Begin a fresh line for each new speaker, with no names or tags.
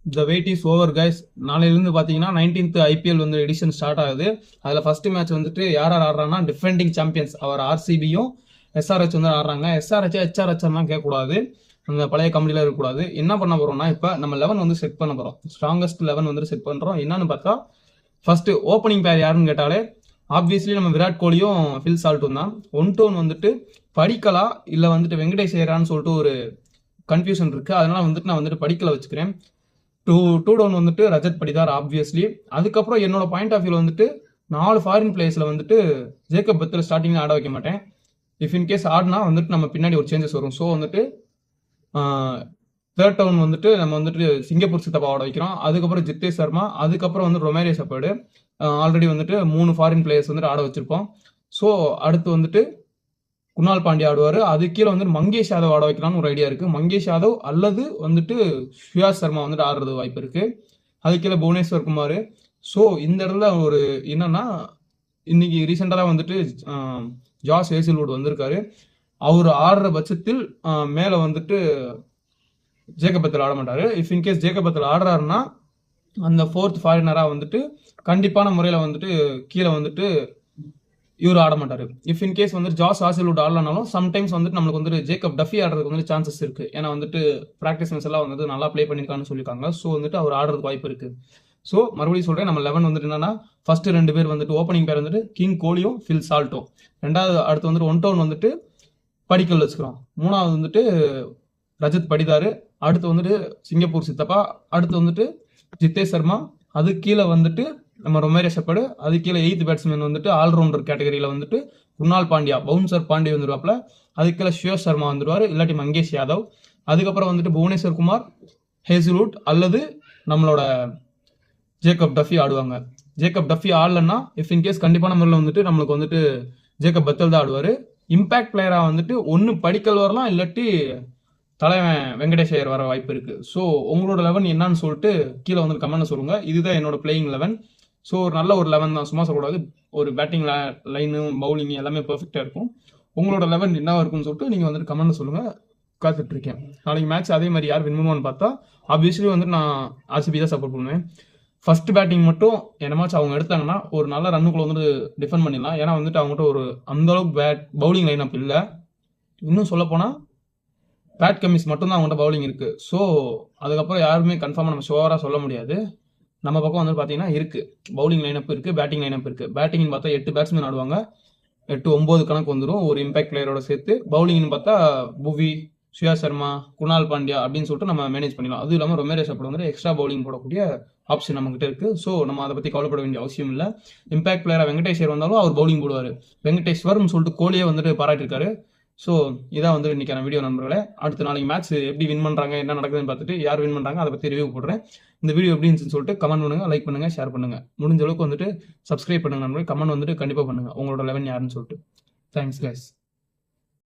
The wait is over guys. நாளையிலிருந்து பார்த்தீங்கன்னா 19th IPL வந்து எடிஷன் ஸ்டார்ட் ஆகுது. அதில் ஃபர்ஸ்ட் மேட்ச் வந்துட்டு யார் யார் ஆடுறாங்கன்னா டிஃபெண்டிங் சாம்பியன்ஸ் அவர் ஆர்சிபியும் எஸ்ஆர்ஹெச் வந்து ஆடுறாங்க. எஸ்ஆர்ஹெச் ஹெச்ஆர்ஹெச்லாம் கேட்கக்கூடாது, அந்த பழைய கம்பெனியில் இருக்கக்கூடாது. என்ன பண்ண போறோம்னா இப்போ நம்ம 11 வந்து செட் பண்ண போகிறோம். ஸ்ட்ராங்கஸ்ட் 11 வந்து செட் பண்ணுறோம். என்னன்னு பார்த்தா ஃபர்ஸ்ட் ஓப்பனிங் பேர் யாருன்னு கேட்டாலே ஆப்வியஸ்லி நம்ம விராட் கோலியும் ஃபில் சால்ட்டும் தான். 1-1 வந்துட்டு படிக்கலா இல்லை வந்துட்டு வெங்கடேஷ் ஐயரான்னு சொல்லிட்டு ஒரு கன்ஃபியூஷன் இருக்கு. அதனால வந்துட்டு நான் வந்துட்டு படிக்கல வச்சுக்கிறேன். டூ டவுன் வந்துட்டு ரஜத் படிதார் ஆப்வியஸ்லி. அதுக்கப்புறம் என்னோட பாயிண்ட் ஆஃப் வியூ வந்துட்டு 4 ஃபாரின் பிளேயர்ஸ்ல வந்துட்டு ஜேக்கப் பத்தில் ஸ்டார்டிங் ஆட வைக்க மாட்டேன். இஃப் இன் கேஸ் ஆடினா வந்துட்டு நம்ம பின்னாடி ஒரு சேஞ்சஸ் வரும். ஸோ வந்துட்டு தேர்ட் டவுன் வந்துட்டு நம்ம வந்துட்டு சிங்கப்பூர் சித்தப்பா ஆட வைக்கிறோம். அதுக்கப்புறம் ஜித்தேஷ் சர்மா, அதுக்கப்புறம் வந்து ரொமேரியா ஷெப்பர்டு. ஆல்ரெடி வந்துட்டு 3 ஃபாரின் பிளேயர்ஸ் வந்துட்டு ஆட வச்சிருப்போம். ஸோ அடுத்து வந்துட்டு குணால் பாண்டியா ஆடுவார். அது கீழே வந்துட்டு மங்கேஷ் யாதவ் ஆட வைக்கலாம்னு ஒரு ஐடியா இருக்கு. மங்கேஷ் யாதவ் அல்லது வந்துட்டு சுயாஷ் சர்மா வந்துட்டு ஆடுறது வாய்ப்பு இருக்கு. அது கீழே புவனேஸ்வர் குமார். ஸோ இந்த இடத்துல ஒரு என்னன்னா இன்னைக்கு ரீசெண்டாக வந்துட்டு ஜாஸ் ஹேசில்வுட் வந்திருக்காரு. அவர் ஆடுற பட்சத்தில் மேலே வந்துட்டு ஜேக்கப் பத்தில் ஆட மாட்டாரு. இஃப் இன்கேஸ் ஜேக்கப் பத்தில் ஆடுறாருன்னா அந்த 4th ஃபாரினராக வந்துட்டு கண்டிப்பான முறையில் வந்துட்டு கீழே வந்துட்டு இவர் ஆட மாட்டாரு. இஃப் இன் கேஸ் வந்து ஜாஸ் ஹேசில்வுட் ஆடலனாலும் சம்டைம்ஸ் வந்துட்டு நம்மளுக்கு வந்துட்டு ஜேக்கப் டஃபி ஆடுறதுக்கு வந்து சான்சஸ் இருக்கு. ஏன்னா வந்துட்டு ப்ராக்டிஸ் மேட்ச் எல்லாம் வந்து நல்லா ப்ளே பண்ணிருக்கான்னு சொல்லியிருக்காங்க. ஸோ வந்துட்டு அவர் ஆடுறதுக்கு வாய்ப்பு இருக்கு. ஸோ மறுபடியும் சொல்றேன், நம்ம 11 வந்துட்டு என்னன்னா ஃபர்ஸ்ட் 2 பேர் வந்துட்டு ஓப்பனிங் பேர் வந்துட்டு கிங் கோலியும் ஃபில் சால்ட்டும். ரெண்டாவது அடுத்து வந்துட்டு 1-1 வந்துட்டு படிக்கல் வச்சுக்கிறோம். மூணாவது வந்துட்டு ரஜத் படிதாரு. அடுத்து வந்துட்டு சிங்கப்பூர் சித்தப்பா. அடுத்து வந்துட்டு ஜித்தேஷ் சர்மா. அது கீழே வந்துட்டு நம்ம ரொமேரியா ஷெப்பர்டு. அது கீழே 8th பேட்ஸ்மேன் வந்துட்டு ஆல்ரவுண்டர் கேட்டகரியில வந்துட்டு குணால் பாண்டியா, பவுன்சர் பாண்டியா வந்துருவாப்ல. அது கீழே சுயேஷ் சர்மா வந்துருவாரு, இல்லாட்டி மங்கேஷ் யாதவ். அதுக்கப்புறம் வந்துட்டு புவனேஸ்வர் குமார், ஹேசில்வுட் அல்லது நம்மளோட ஜேக்கப் டஃபி ஆடுவாங்க. ஜேக்கப் டஃபி ஆடலன்னா இஃப் இன்கேஸ் கண்டிப்பான முறையில் வந்துட்டு நம்மளுக்கு வந்துட்டு ஜேக்கப் பத்தல் தான் ஆடுவார். இம்பாக்ட் பிளேயராக வந்துட்டு ஒன்று படிக்கல் வரலாம், இல்லாட்டி தலைவன் வெங்கடேஷ் ஐயர் வர வாய்ப்பு இருக்கு. ஸோ உங்களோட 11 என்னன்னு சொல்லிட்டு கீழே வந்து கமெண்ட்ல சொல்லுங்க. இதுதான் என்னோட பிளேயிங் 11. ஸோ ஒரு நல்ல ஒரு 11 தான், சும்மா சொல்லக்கூடாது. ஒரு பேட்டிங் லைனு பவுலிங் எல்லாமே பெர்ஃபெக்டாக இருக்கும். உங்களோட 11 என்னவா இருக்குன்னு சொல்லிட்டு நீங்கள் வந்துட்டு கமெண்ட்ல சொல்லுங்க. காத்துட்டு இருக்கேன். நாளைக்கு மேட்ச் அதே மாதிரி யார் வின் பண்ணுவான்னு பார்த்தா ஆப்வியஸ்லி வந்துட்டு நான் ஆர்சிபி தான் சப்போர்ட் பண்ணுவேன். ஃபர்ஸ்ட் பேட்டிங் மட்டும் என்னமாச்சும் அவங்க எடுத்தாங்கன்னா ஒரு நல்ல ரன்னுக்குள்ள வந்துட்டு டிஃபெண்ட் பண்ணிடலாம். ஏன்னா வந்துட்டு அவங்ககிட்ட ஒரு அந்த அளவுக்கு பவுலிங் லைன் அப் இல்லை. இன்னும் சொல்ல போனா பேட் கமிஸ் மட்டும்தான் அவங்கள்ட்ட பவுலிங் இருக்கு. ஸோ அதுக்கப்புறம் யாருமே கன்ஃபார்மாக நம்ம ஷோராக சொல்ல முடியாது. நம்ம பக்கம் வந்து பார்த்தீங்கன்னா இருக்கு, பவுலிங் லைனப் இருக்கு, பேட்டிங் லைனப் இருக்கு. பேட்டிங்னு பார்த்தா 8 பேட்ஸ்மேன் ஆடுவாங்க. 8-9 கணக்கு வந்துடும் ஒரு இம்பாக்ட் பிளேயரோட சேர்த்து. பவுலிங்னு பார்த்தா புவி, சுயா சர்மா, குணால் பாண்டியா அப்படின்னு சொல்லிட்டு நம்ம மேனேஜ் பண்ணிடலாம். அதுவும் இல்லாமல் ரொமேரியா ஷெப்பர்ட் வந்து எக்ஸ்ட்ரா பவுலிங் போடக்கூடிய ஆப்ஷன் நம்மகிட்ட இருக்கு. ஸோ நம்ம அதை பற்றி கவலைப்பட வேண்டிய அவசியம் இல்லை. இம்பாக்ட் பிளேயராக வெங்கடேஸ்வர் வந்தாலும் அவர் பவுலிங் போடுவார். வெங்கடேஸ்வர்னு சொல்லிட்டு கோலியே வந்துட்டு பாராட்டிருக்காரு. ஸோ இதான் வந்து இன்னைக்கான வீடியோ நண்பர்களே. அடுத்த நாளைக்கு மேட்ச் எப்படி வின் பண்ணுறாங்க, என்ன நடக்குதுன்னு பார்த்துட்டு யார் வின் பண்ணுறாங்க அதை பற்றி ரிவ்யூ போடுறேன். இந்த வீடியோ எப்படி இருந்துச்சுன்னு சொல்லிட்டு கமெண்ட் பண்ணுங்க, லைக் பண்ணுங்க, ஷேர் பண்ணுங்க. முடிஞ்ச அளவுக்கு வந்துட்டு சப்ஸ்கிரைப் பண்ணுங்க நண்பர்களே. கமெண்ட் வந்துட்டு கண்டிப்பாக பண்ணுங்க உங்களோட 11 யாருன்னு சொல்லிட்டு. Thanks guys.